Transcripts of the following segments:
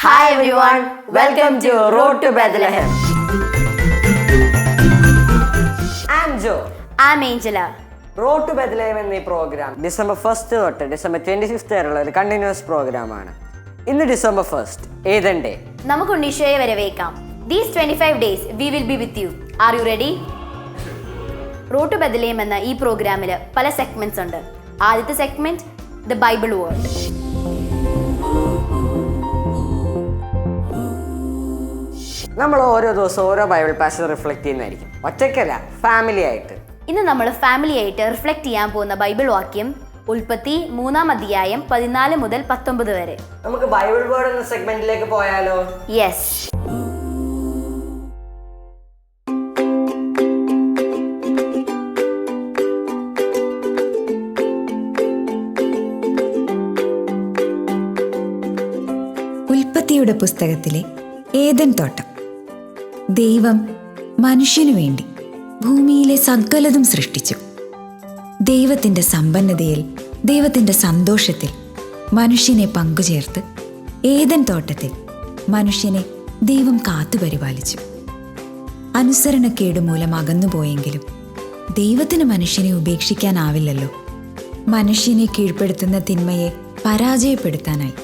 Hi everyone, welcome to Road to Bethlehem. I'm Joe. I'm Angela. Road to Bethlehem എന്ന ഈ programme December 1 തൊട്ട് December 25 വരെയുള്ള ഒരു continuous പ്രോഗ്രാമാണ്. ഇന്ന് ഡിസംബർ 1 ഏതൻ ഡേ. നമുക്ക് ഉണ്ണീശോയെ വരവേൽക്കാം. These 25 days we will be with you. Are you ready? Road to Bethlehem എന്ന ഈ പ്രോഗ്രാമിൽ പല സെഗ്മെന്റ്സ് ഉണ്ട്. ആദ്യത്തെ സെഗ്മെന്റ് ദ ബൈബിൾ വേർഡ്. നമ്മൾ ഓരോ ദിവസവും ഓരോ ബൈബിൾ പാസേജ് റിഫ്ലക്ട് ചെയ്യുന്നതായിരിക്കും, ഒറ്റയ്ക്കല്ല, ഫാമിലി ആയിട്ട്. ഇന്ന് നമ്മൾ ഫാമിലി ആയിട്ട് റിഫ്ലക്ട് ചെയ്യാൻ പോകുന്ന ബൈബിൾ വാക്യം ഉൽപ്പത്തി 3-ാം 14 മുതൽ 19 വരെ. നമുക്ക് ബൈബിൾ വേർഡ് എന്ന സെഗ്മെന്റിലേക്ക് പോയാലോ? യെസ്. ഉൽപ്പത്തിയുടെ പുസ്തകത്തിലെ ഏദൻ തോട്ടം. ദൈവം മനുഷ്യനു വേണ്ടി ഭൂമിയിലെ സകലതും സൃഷ്ടിച്ചു. ദൈവത്തിൻ്റെ സമ്പന്നതയിൽ, ദൈവത്തിൻ്റെ സന്തോഷത്തിൽ മനുഷ്യനെ പങ്കുചേർത്ത് ഏദൻ തോട്ടത്തിൽ മനുഷ്യനെ ദൈവം കാത്തുപരിപാലിച്ചു. അനുസരണക്കേട് മൂലം അകന്നുപോയെങ്കിലും ദൈവത്തിന് മനുഷ്യനെ ഉപേക്ഷിക്കാനാവില്ലല്ലോ. മനുഷ്യനെ കീഴ്പ്പെടുത്തുന്ന തിന്മയെ പരാജയപ്പെടുത്താനായി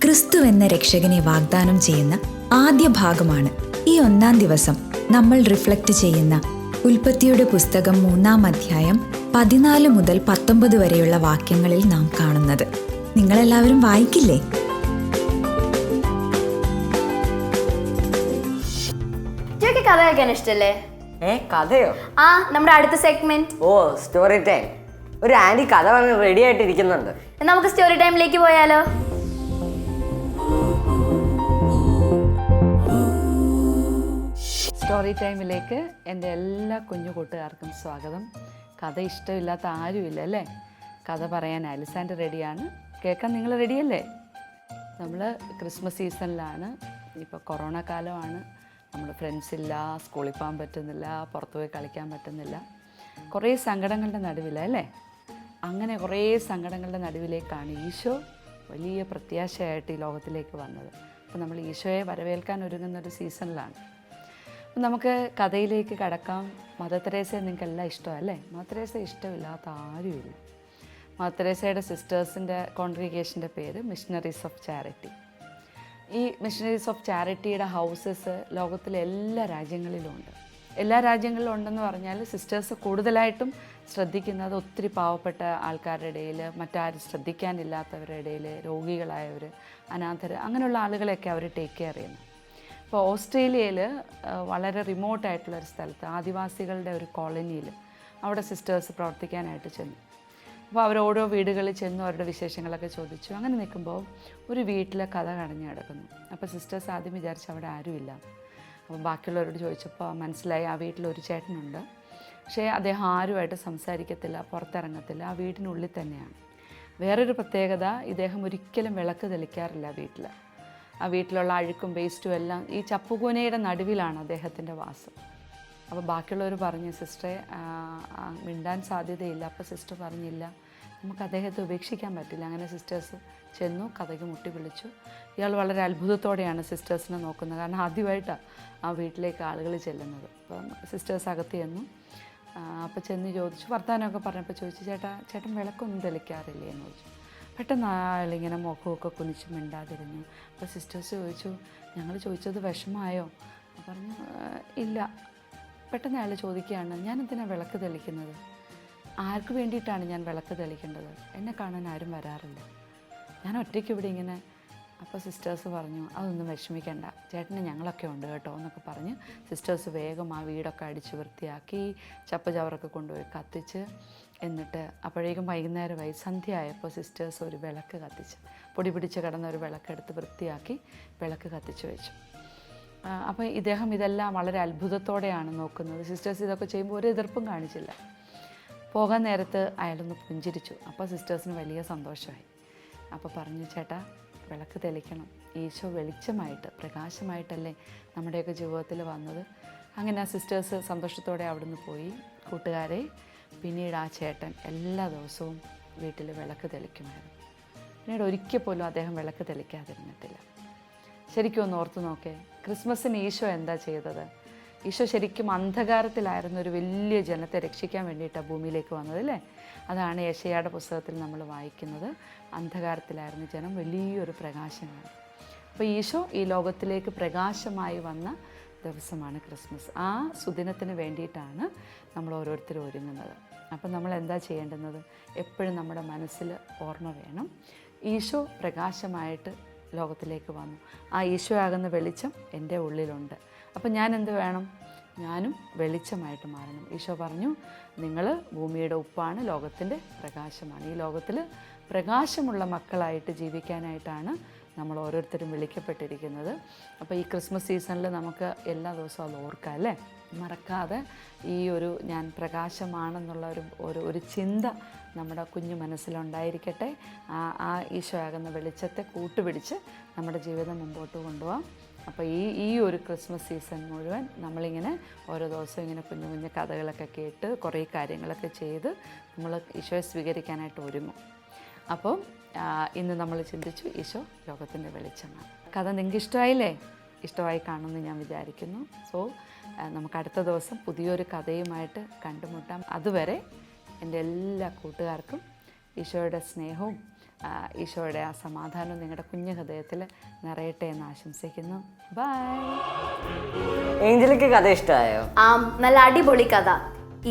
ക്രിസ്തു എന്ന രക്ഷകനെ വാഗ്ദാനം ചെയ്യുന്ന ആദ്യ ഭാഗമാണ് ഈ 1-ാം ദിവസം നമ്മൾ റിഫ്ലക്റ്റ് ചെയ്യുന്ന ഉൽപ്പത്തിയുടെ പുസ്തകം 3-ാം അധ്യായം 14 മുതൽ 19 വരെയുള്ള വാക്യങ്ങളിൽ നാം കാണുന്നത്. നിങ്ങളെല്ലാവരും വായിക്കില്ലേ? കഥ കേൾക്കാൻ ഇഷ്ടല്ലേ? കഥയോ? നമ്മുടെ അടുത്ത സെഗ്മെന്റ്. Story time. ഒരു ആന്റി കഥ പറഞ്ഞ് റെഡി ആയിട്ടിരിക്കുന്നുണ്ട്. നമുക്ക് സ്റ്റോറി ടൈമിലേക്ക് പോയാലോ? സ്റ്റോറി ടൈമിലേക്ക് എൻ്റെ എല്ലാ കുഞ്ഞു കൂട്ടുകാർക്കും സ്വാഗതം. കഥ ഇഷ്ടമില്ലാത്ത ആരുമില്ല അല്ലേ? കഥ പറയാൻ അലിസാൻഡ് റെഡിയാണ്. കേൾക്കാൻ നിങ്ങൾ റെഡിയല്ലേ? നമ്മൾ ക്രിസ്മസ് സീസണിലാണ്. ഇപ്പോൾ കൊറോണ കാലമാണ്. നമ്മൾ ഫ്രണ്ട്സ് ഇല്ല, സ്കൂളിൽ പോകാൻ പറ്റുന്നില്ല, പുറത്തു പോയി കളിക്കാൻ പറ്റുന്നില്ല. കുറേ സങ്കടങ്ങളുടെ നടുവിലല്ലേ? അങ്ങനെ കുറേ സങ്കടങ്ങളുടെ നടുവിലേക്കാണ് ഈശോ വലിയ പ്രത്യാശയായിട്ട് ഈ ലോകത്തിലേക്ക് വന്നത്. അപ്പോൾ നമ്മൾ ഈശോയെ വരവേൽക്കാൻ ഒരുങ്ങുന്നൊരു സീസണിലാണ്. നമുക്ക് കഥയിലേക്ക് കടക്കാം. മദർ തെരേസയെ നിങ്ങൾക്കെല്ലാം ഇഷ്ടമല്ലേ? മദർ തെരേസയെ ഇഷ്ടമില്ലാത്ത ആരുമില്ല. മദർ തെരേസയുടെ സിസ്റ്റേഴ്സിൻ്റെ കോൺഗ്രിഗേഷൻ്റെ പേര് മിഷണറീസ് ഓഫ് ചാരിറ്റി. ഈ മിഷണറീസ് ഓഫ് ചാരിറ്റിയുടെ ഹൗസസ് ലോകത്തിലെ എല്ലാ രാജ്യങ്ങളിലും ഉണ്ട്. എല്ലാ രാജ്യങ്ങളിലും ഉണ്ടെന്ന് പറഞ്ഞാൽ സിസ്റ്റേഴ്സ് കൂടുതലായിട്ടും ശ്രദ്ധിക്കുന്നത് ഒത്തിരി പാവപ്പെട്ട ആൾക്കാരുടെ ഇടയിൽ, മറ്റാരും ശ്രദ്ധിക്കാനില്ലാത്തവരുടെ ഇടയിൽ, രോഗികളായവർ, അനാഥർ, അങ്ങനെയുള്ള ആളുകളെയൊക്കെ അവർ ടേക്ക് കെയർ ചെയ്യുന്നു. ഇപ്പോൾ ഓസ്ട്രേലിയയിൽ വളരെ റിമോട്ടായിട്ടുള്ളൊരു സ്ഥലത്ത് ആദിവാസികളുടെ ഒരു കോളനിയിൽ അവിടെ സിസ്റ്റേഴ്സ് പ്രവർത്തിക്കാനായിട്ട് ചെന്നു. അപ്പോൾ അവർ ഓരോ വീടുകളിൽ ചെന്നു അവരുടെ വിശേഷങ്ങളൊക്കെ ചോദിച്ചു. അങ്ങനെ നിൽക്കുമ്പോൾ ഒരു വീട്ടിലെ കഥ കടഞ്ഞു കിടക്കുന്നു. അപ്പോൾ സിസ്റ്റേഴ്സ് ആദ്യം വിചാരിച്ചു അവിടെ ആരുമില്ല. അപ്പോൾ ബാക്കിയുള്ളവരോട് ചോദിച്ചപ്പോൾ മനസ്സിലായി ആ വീട്ടിലൊരു ചേട്ടനുണ്ട്. പക്ഷേ അദ്ദേഹം ആരുമായിട്ട് സംസാരിക്കത്തില്ല, പുറത്തിറങ്ങത്തില്ല, ആ വീടിനുള്ളിൽ തന്നെയാണ്. വേറൊരു പ്രത്യേകത, ഇദ്ദേഹം ഒരിക്കലും വിളക്ക് തെളിക്കാറില്ല വീട്ടിൽ. ആ വീട്ടിലുള്ള അഴുക്കും വേസ്റ്റും എല്ലാം ഈ ചപ്പുകൂനയുടെ നടുവിലാണ് അദ്ദേഹത്തിൻ്റെ വാസം. അപ്പോൾ ബാക്കിയുള്ളവർ പറഞ്ഞു, സിസ്റ്ററെ മിണ്ടാൻ സാധ്യതയില്ല. അപ്പോൾ സിസ്റ്റർ പറഞ്ഞില്ല, നമുക്ക് അദ്ദേഹത്തെ ഉപേക്ഷിക്കാൻ പറ്റില്ല. അങ്ങനെ സിസ്റ്റേഴ്സ് ചെന്നു, കഥയ്ക്ക് മുട്ടി വിളിച്ചു. ഇയാൾ വളരെ അത്ഭുതത്തോടെയാണ് സിസ്റ്റേഴ്സിനെ നോക്കുന്നത്. കാരണം ആദ്യമായിട്ടാണ് ആ വീട്ടിലേക്ക് ആളുകൾ ചെല്ലുന്നത്. അപ്പം സിസ്റ്റേഴ്സ് അകത്ത് ചെന്നു. അപ്പോൾ ചെന്ന് ചോദിച്ചു, വർത്തമാനമൊക്കെ പറഞ്ഞപ്പോൾ ചോദിച്ചു, ചേട്ടൻ വിളക്കൊന്നും തെളിക്കാറില്ലേ എന്ന് ചോദിച്ചു. പെട്ടെന്ന് അയാളിങ്ങനെ മുഖമൊക്കെ കുനിച്ച് മിണ്ടാതിരുന്നു. അപ്പോൾ സിസ്റ്റേഴ്സ് ചോദിച്ചു, ഞങ്ങൾ ചോദിച്ചത് വിഷമമായോ? പറഞ്ഞു, ഇല്ല. പെട്ടെന്ന് അയാൾ ചോദിക്കുകയാണ്, ഞാൻ എന്തിനാണ് വിളക്ക് തെളിക്കുന്നത്? ആർക്ക് വേണ്ടിയിട്ടാണ് ഞാൻ വിളക്ക് തെളിക്കേണ്ടത്? എന്നെ കാണാൻ ആരും വരാറില്ല, ഞാൻ ഒറ്റയ്ക്ക് ഇവിടെ ഇങ്ങനെ. അപ്പോൾ സിസ്റ്റേഴ്സ് പറഞ്ഞു, അതൊന്നും വിഷമിക്കേണ്ട, ചേട്ടന് ഞങ്ങളൊക്കെ ഉണ്ട് കേട്ടോ എന്നൊക്കെ പറഞ്ഞ് സിസ്റ്റേഴ്സ് വേഗം ആ വീടൊക്കെ അടിച്ച് വൃത്തിയാക്കി ചപ്പ് ചവറൊക്കെ കൊണ്ടുപോയി കത്തിച്ച്, എന്നിട്ട് അപ്പോഴേക്കും വൈകുന്നേരമായി, സന്ധ്യ ആയപ്പോൾ സിസ്റ്റേഴ്സ് ഒരു വിളക്ക് കത്തിച്ച്, പൊടി പിടിച്ച് കിടന്ന ഒരു വിളക്കെടുത്ത് വൃത്തിയാക്കി വിളക്ക് കത്തിച്ച് വെച്ചു. അപ്പോൾ ഇദ്ദേഹം ഇതെല്ലാം വളരെ അത്ഭുതത്തോടെയാണ് നോക്കുന്നത്. സിസ്റ്റേഴ്സ് ഇതൊക്കെ ചെയ്യുമ്പോൾ ഒരു എതിർപ്പും കാണിച്ചില്ല. പോകാൻ നേരത്ത് അയാളൊന്ന് പുഞ്ചിരിച്ചു. അപ്പോൾ സിസ്റ്റേഴ്സിന് വലിയ സന്തോഷമായി. അപ്പോൾ പറഞ്ഞു, ചേട്ടാ വിളക്ക് തെളിക്കണം, ഈശോ വെളിച്ചമായിട്ട് പ്രകാശമായിട്ടല്ലേ നമ്മുടെയൊക്കെ ജീവിതത്തിൽ വന്നത്. അങ്ങനെ ആ സിസ്റ്റേഴ്സ് സന്തോഷത്തോടെ അവിടുന്ന് പോയി. കൂട്ടുകാരെ, പിന്നീട് ആ ചേട്ടൻ എല്ലാ ദിവസവും വീട്ടിൽ വിളക്ക് തെളിക്കുമായിരുന്നു. പിന്നീട് ഒരിക്കൽ പോലും അദ്ദേഹം വിളക്ക് തെളിക്കാതിരുന്നിട്ടില്ല. ശരിക്കും ഒന്ന് ഓർത്ത് നോക്കേ, ക്രിസ്മസിന് ഈശോ എന്താ ചെയ്തത്? ഈശോ ശരിക്കും അന്ധകാരത്തിലായിരുന്ന ഒരു വലിയ ജനത്തെ രക്ഷിക്കാൻ വേണ്ടിയിട്ടാണ് ഭൂമിയിലേക്ക് വന്നത് അല്ലേ? അതാണ് യെശയ്യായുടെ പുസ്തകത്തിൽ നമ്മൾ വായിക്കുന്നത്. അന്ധകാരത്തിലായിരുന്ന ജനം വലിയൊരു പ്രകാശമാണ്. അപ്പോൾ ഈശോ ഈ ലോകത്തിലേക്ക് പ്രകാശമായി വന്ന ദിവസമാണ് ക്രിസ്മസ്. ആ സുദിനത്തിന് വേണ്ടിയിട്ടാണ് നമ്മൾ ഓരോരുത്തരും ഒരുങ്ങുന്നത്. അപ്പം നമ്മൾ എന്താ ചെയ്യേണ്ടുന്നത്? എപ്പോഴും നമ്മുടെ മനസ്സിൽ ഓർമ്മ വേണം, ഈശോ പ്രകാശമായിട്ട് ലോകത്തിലേക്ക് വന്നു. ആ ഈശോ ആകുന്ന വെളിച്ചം എൻ്റെ ഉള്ളിലുണ്ട്. അപ്പം ഞാൻ എന്ത് വേണം? ഞാനും വെളിച്ചമായിട്ട് മാറണം. ഈശോ പറഞ്ഞു, നിങ്ങൾ ഭൂമിയുടെ ഉപ്പാണ്, ലോകത്തിൻ്റെ പ്രകാശമാണ്. ഈ ലോകത്തിൽ പ്രകാശമുള്ള മക്കളായിട്ട് ജീവിക്കാനായിട്ടാണ് നമ്മൾ ഓരോരുത്തരും വിളിക്കപ്പെട്ടിരിക്കുന്നത്. അപ്പോൾ ഈ ക്രിസ്മസ് സീസണിൽ നമുക്ക് എല്ലാ ദിവസവും അത് ഓർക്കാം അല്ലേ? മറക്കാതെ ഈ ഒരു ഞാൻ പ്രകാശമാണെന്നുള്ള ഒരു ചിന്ത നമ്മുടെ കുഞ്ഞു മനസ്സിലുണ്ടായിരിക്കട്ടെ. ആ ഈശോ ആകുന്ന വെളിച്ചത്തെ കൂട്ടുപിടിച്ച് നമ്മുടെ ജീവിതം മുമ്പോട്ട് കൊണ്ടുപോകാം. അപ്പോൾ ഈ ഒരു ക്രിസ്മസ് സീസൺ മുഴുവൻ നമ്മളിങ്ങനെ ഓരോ ദിവസവും ഇങ്ങനെ കുഞ്ഞു കുഞ്ഞു കഥകളൊക്കെ കേട്ട് കുറേ കാര്യങ്ങളൊക്കെ ചെയ്ത് നമ്മൾ ഈശോയെ സ്വീകരിക്കാനായിട്ട് ഒരുങ്ങും. അപ്പോൾ ഇന്ന് നമ്മൾ ചിന്തിച്ചു, ഈശോ ലോകത്തിൻ്റെ വെളിച്ചമാണ്. കഥ നിങ്ങൾക്ക് ഇഷ്ടമായില്ലേ? ഇഷ്ടമായി കാണുമെന്ന് ഞാൻ വിചാരിക്കുന്നു. സോ നമുക്ക് അടുത്ത ദിവസം പുതിയൊരു കഥയുമായിട്ട് കണ്ടുമുട്ടാം. അതുവരെ എൻ്റെ എല്ലാ കൂട്ടുകാർക്കും ഈശോയുടെ സ്നേഹവും ഈശോയുടെ ആ സമാധാനവും നിങ്ങളുടെ കുഞ്ഞു ഹൃദയത്തിൽ നിറയട്ടെ എന്ന് ആശംസിക്കുന്നു. ബൈ. ഏഞ്ചലിക്ക് കഥ ഇഷ്ടമായോ? നല്ല അടിപൊളി കഥ.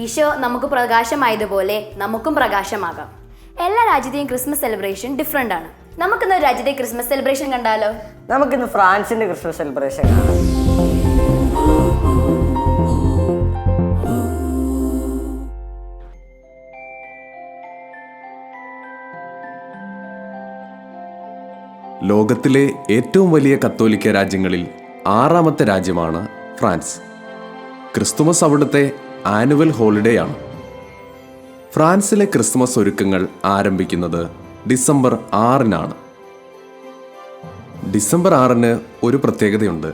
ഈശോ നമുക്ക് പ്രകാശമായതുപോലെ നമുക്കും പ്രകാശമാകാം. എല്ലാ രാജ്യത്തെയും ക്രിസ്മസ് സെലിബ്രേഷൻ ഡിഫറെൻ്റ് ആണ്. നമുക്കിന്ന് രാജ്യത്തെ ക്രിസ്മസ് സെലിബ്രേഷൻ കണ്ടാലോ? നമുക്കിന്ന് ഫ്രാൻസിന്റെ ക്രിസ്മസ് സെലിബ്രേഷൻ കാണാം. ലോകത്തിലെ ഏറ്റവും വലിയ കത്തോലിക്ക രാജ്യങ്ങളിൽ 6ാമത്തെ രാജ്യമാണ് ഫ്രാൻസ്. ക്രിസ്തുമസ് അവിടുത്തെ ആനുവൽ ഹോളിഡേ ആണ്. ഫ്രാൻസിലെ ക്രിസ്മസ് ഒരുക്കങ്ങൾ ആരംഭിക്കുന്നത് ഡിസംബർ 6-നാണ്. ഡിസംബർ 6-ന് ഒരു പ്രത്യേകതയുണ്ട്.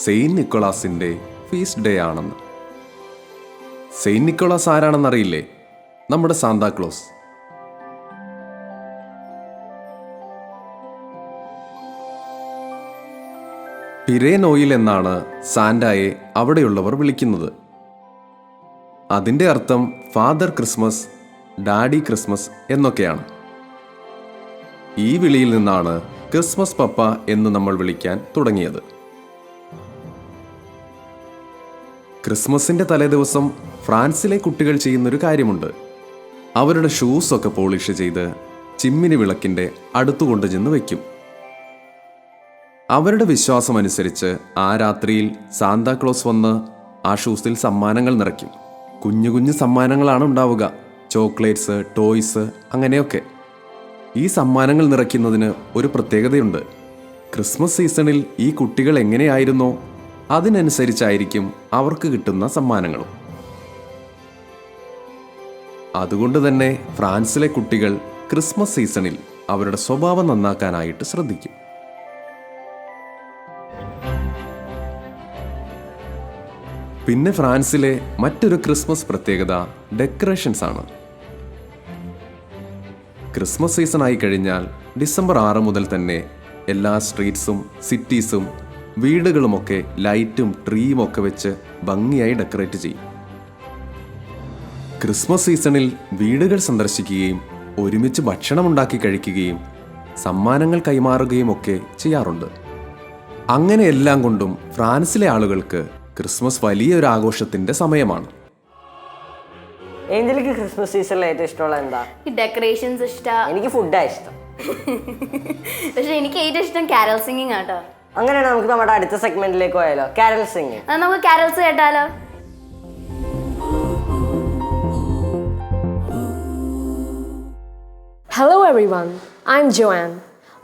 സെയിൻറ്റ് നിക്കോളാസിന്റെ ഫീസ്റ്റ് ഡേ ആണെന്ന്. സെയിൻറ്റ് നിക്കോളാസ് ആരാണെന്നറിയില്ലേ? നമ്മുടെ സാന്താക്ലോസ്. പിരേനോയിൽ എന്നാണ് സാന്റായെ അവിടെയുള്ളവർ വിളിക്കുന്നത്. അതിൻ്റെ അർത്ഥം ഫാദർ ക്രിസ്മസ്, ഡാഡി ക്രിസ്മസ് എന്നൊക്കെയാണ്. ഈ വിളിയിൽ നിന്നാണ് ക്രിസ്മസ് പപ്പ എന്ന് നമ്മൾ വിളിക്കാൻ തുടങ്ങിയത്. ക്രിസ്മസിന്റെ തലേദിവസം ഫ്രാൻസിലെ കുട്ടികൾ ചെയ്യുന്നൊരു കാര്യമുണ്ട്. അവരുടെ ഷൂസൊക്കെ പോളിഷ് ചെയ്ത് ചിമ്മിനി വിളക്കിന്റെ അടുത്തുകൊണ്ട് ചെന്ന് വയ്ക്കും. അവരുടെ വിശ്വാസമനുസരിച്ച് ആ രാത്രിയിൽ സാന്താക്ലോസ് വന്ന് ആ ഷൂസിൽ സമ്മാനങ്ങൾ നിറയ്ക്കും. കുഞ്ഞു കുഞ്ഞു സമ്മാനങ്ങളാണ് ഉണ്ടാവുക. ചോക്ലേറ്റ്സ്, ടോയ്സ്, അങ്ങനെയൊക്കെ. ഈ സമ്മാനങ്ങൾ നിറയ്ക്കുന്നതിന് ഒരു പ്രത്യേകതയുണ്ട്. ക്രിസ്മസ് സീസണിൽ ഈ കുട്ടികൾ എങ്ങനെയായിരുന്നോ അതിനനുസരിച്ചായിരിക്കും അവർക്ക് കിട്ടുന്ന സമ്മാനങ്ങളും. അതുകൊണ്ട് തന്നെ ഫ്രാൻസിലെ കുട്ടികൾ ക്രിസ്മസ് സീസണിൽ അവരുടെ സ്വഭാവം നന്നാക്കാനായിട്ട് ശ്രദ്ധിക്കും. പിന്നെ ഫ്രാൻസിലെ മറ്റൊരു ക്രിസ്മസ് പ്രത്യേകത ഡെക്കറേഷൻസ് ആണ്. ക്രിസ്മസ് സീസൺ ആയി കഴിഞ്ഞാൽ ഡിസംബർ 6 മുതൽ തന്നെ എല്ലാ സ്ട്രീറ്റ്സും സിറ്റീസും വീടുകളുമൊക്കെ ലൈറ്റും ട്രീയും ഒക്കെ വെച്ച് ഭംഗിയായി ഡെക്കറേറ്റ് ചെയ്യും. ക്രിസ്മസ് സീസണിൽ വീടുകൾ സന്ദർശിക്കുകയും ഒരുമിച്ച് ഭക്ഷണം ഉണ്ടാക്കി കഴിക്കുകയും സമ്മാനങ്ങൾ കൈമാറുകയും ഒക്കെ ചെയ്യാറുണ്ട്. അങ്ങനെ എല്ലാം കൊണ്ടും ഫ്രാൻസിലെ ആളുകൾക്ക് ക്രിസ്മസ് വലിയൊരു ആഘോഷത്തിന്റെ സമയമാണ്. ഏഞ്ചലിക്ക് ക്രിസ്മസ് സീസണിൽ ഏറ്റവും ഇഷ്ടമുള്ള എന്താ? ഈ ഡെക്കറേഷൻസ് ഇഷ്ടം. എനിക്ക് ഫുഡാ ഇഷ്ടം. പക്ഷെ എനിക്ക് ഏറ്റവും ഇഷ്ടം കാരൽ സിംഗിങ് ആട്ടോ. അങ്ങനെയാണ് നമുക്ക് നമ്മുടെ അടുത്ത സെഗ്മെന്റിലേക്ക് പോയാലോ? Carol singing. നമുക്ക് കാരൽസ് കേട്ടാലോ? Hello everyone, I'm Joanne.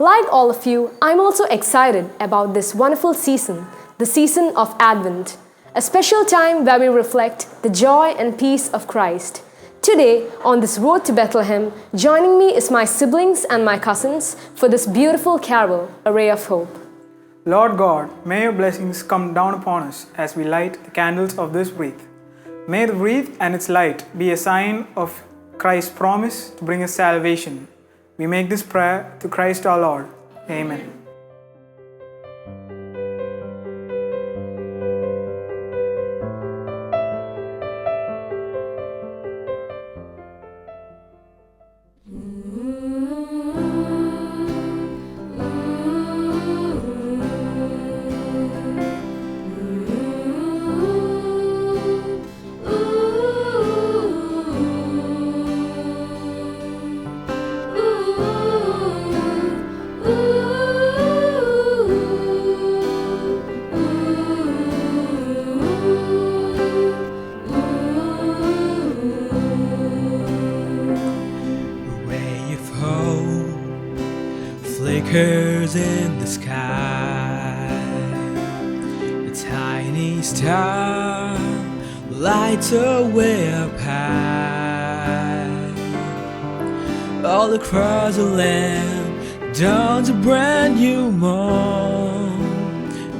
Like all of you, I'm also excited about this wonderful season, the season of Advent, a special time where we reflect the joy and peace of Christ. Today, on this road to Bethlehem, joining me is my siblings and my cousins for this beautiful carol, A Ray of Hope. Lord God, may your blessings come down upon us as we light the candles of this wreath. May the wreath and its light be a sign of Christ's promise to bring us salvation. We make this prayer to Christ our Lord. Amen. appears in the sky. A tiny star lights a way up high. All across the land dawns a brand new morn.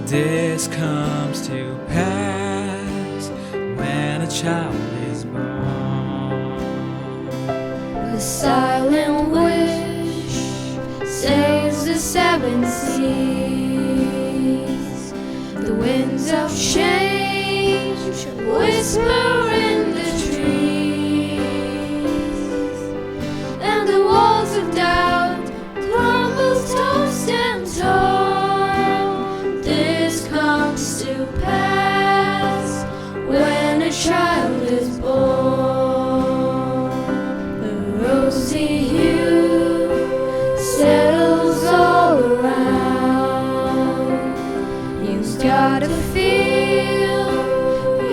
This comes to pass when a child is born. The silent wish sails the seven seas. The winds of change whisper in the trees, and the walls of doubt crumble, tossed and torn. This comes to pass when a child is born. The rosy hue settles all around. You start to feel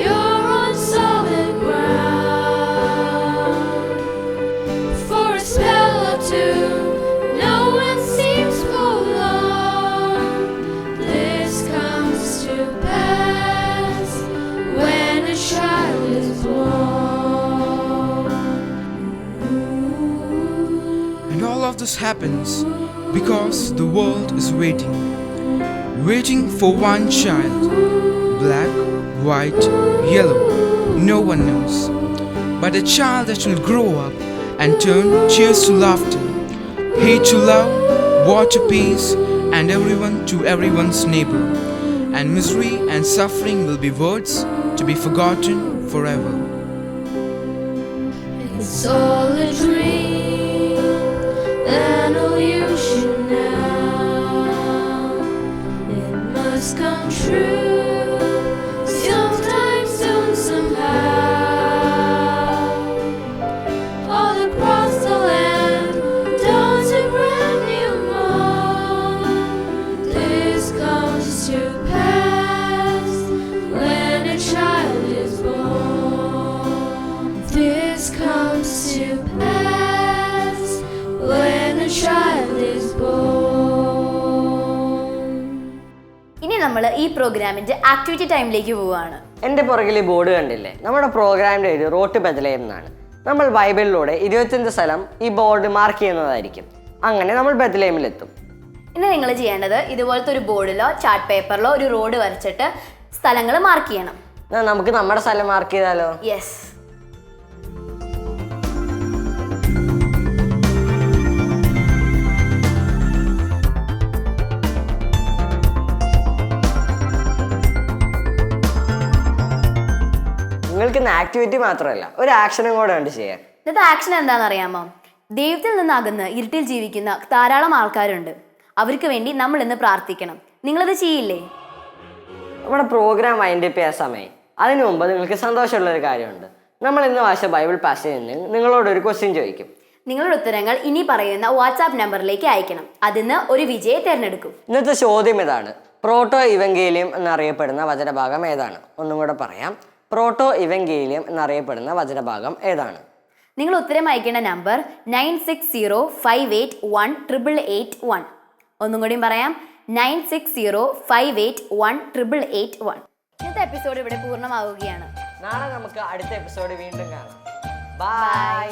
you're on solid ground. For a spell or two, no one seems forlorn. This comes to pass when a child is born. And all of this happens because the world is waiting for one child. Black, white, yellow, no one knows. But a child that will grow up and turn cheers to laughter, hate to love, war to peace, and everyone to everyone's neighbor. And misery and suffering will be words to be forgotten forever. It's all a dream, an illusion now. It must come true sometime soon, somehow. All across the land dawns a brand new morn. This comes to pass when a child is born. This comes to pass when a child is born. ഇനി നമ്മൾ ഈ പ്രോഗ്രാമിന്റെ activity ടൈമിലേക്ക് പോവുകയാണ്. എൻ്റെ പുറകിൽ ഈ board കണ്ടില്ലേ? നമ്മുടെ പ്രോഗ്രാമിൻ്റെ പേര് റോട്ട് ബെത്ലഹേം എന്നാണ്. നമ്മൾ ബൈബിളിലൂടെ 25 സ്ഥലം ഈ ബോർഡ് മാർക്ക് ചെയ്യുന്നതായിരിക്കും. അങ്ങനെ നമ്മൾ ബെത്ലഹേമിലെത്തും. ഇനി നിങ്ങൾ ചെയ്യേണ്ടത് ഇതുപോലത്തെ ഒരു ബോർഡിലോ ചാർട്ട് പേപ്പറിലോ ഒരു റോഡ് വരച്ചിട്ട് സ്ഥലങ്ങൾ മാർക്ക് ചെയ്യണം. എന്നാ നമുക്ക് നമ്മുടെ സ്ഥലം മാർക്ക് ചെയ്താലോ? യെസ്. നിങ്ങൾക്ക് ഇന്ന് ആക്ടിവിറ്റി മാത്രമല്ല ഒരു ആക്ഷനും കൂടെ ഉണ്ട് ചെയ്യാൻ. ഇന്നത്തെ ആക്ഷൻ എന്താണെന്ന് അറിയാമോ? ദൈവത്തിൽ നിന്നകന്ന് ഇരുട്ടിൽ ജീവിക്കുന്ന ധാരാളം ആൾക്കാരുണ്ട്. അവർക്ക് വേണ്ടി നമ്മൾ ഇന്ന് പ്രാർത്ഥിക്കണം. നിങ്ങളത് ചെയ്യില്ലേ? നമ്മുടെ പ്രോഗ്രാം വൈൻഡപ്പ് ചെയ്യാൻ സമയം. അതിനു മുമ്പ് നിങ്ങൾക്ക് സന്തോഷമുള്ളൊരു കാര്യമുണ്ട്. നമ്മൾ ഇന്ന് വായിച്ച ബൈബിൾ പാസേജിൽ നിന്ന് നിങ്ങളോട് ഒരു ക്വസ്റ്റ്യൻ ചോദിക്കും. നിങ്ങളുടെ ഉത്തരങ്ങൾ ഇനി പറയുന്ന വാട്സാപ്പ് നമ്പറിലേക്ക് അയക്കണം. അതിന്ന് ഒരു വിജയെ തിരഞ്ഞെടുക്കും. ഇന്നത്തെ ചോദ്യം ഇതാണ്: പ്രോട്ടോ ഇവങ്കേലിയം എന്നറിയപ്പെടുന്ന വചനഭാഗം ഏതാണ്? ഒന്നും കൂടെ പറയാം. പ്രോട്ടോ ഇവങ്കേലിയം എന്നറിയപ്പെടുന്ന വചനഭാഗം ഏതാണ്? നിങ്ങൾ ഉത്തരം അയക്കേണ്ട നമ്പർ 9605818881. ഒന്നും കൂടിയും പറയാം, 9605818881. ഇന്നത്തെ എപ്പിസോഡ് ഇവിടെ പൂർണ്ണമാവുകയാണ്. നാളെ നമുക്ക് അടുത്ത എപ്പിസോഡ് വീണ്ടും കാണാം. ബൈ.